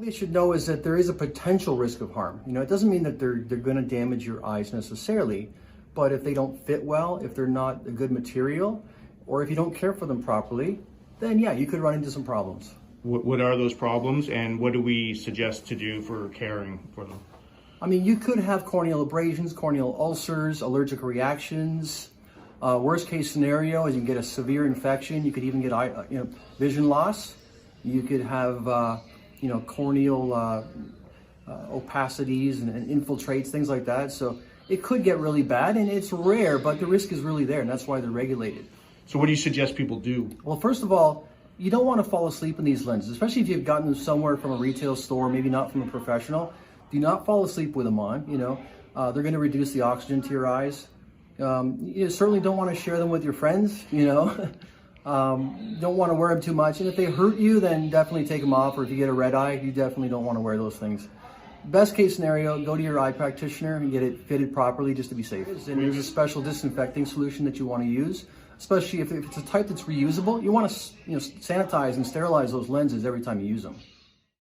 they should know is that there is a potential risk of harm. You know, it doesn't mean that they're going to damage your eyes necessarily, but if they don't fit well, if they're not a good material, or if you don't care for them properly, then yeah, you could run into some problems. What are those problems, and what do we suggest to do for caring for them? I mean, you could have corneal abrasions, corneal ulcers, allergic reactions. Worst case scenario is you can get a severe infection. You could even get vision loss. You could have corneal opacities and infiltrates, things like that. So it could get really bad, and it's rare, but the risk is really there, and that's why they're regulated. So what do you suggest people do? Well, first of all, you don't want to fall asleep in these lenses, especially if you've gotten them somewhere from a retail store, maybe not from a professional. Do not fall asleep with them on. They're going to reduce the oxygen to your eyes. You certainly don't want to share them with your friends. Don't want to wear them too much. And if they hurt you, then definitely take them off. Or if you get a red eye, you definitely don't want to wear those things. Best case scenario, go to your eye practitioner and get it fitted properly just to be safe. And there's a special disinfecting solution that you want to use, especially if it's a type that's reusable. You want to sanitize and sterilize those lenses every time you use them.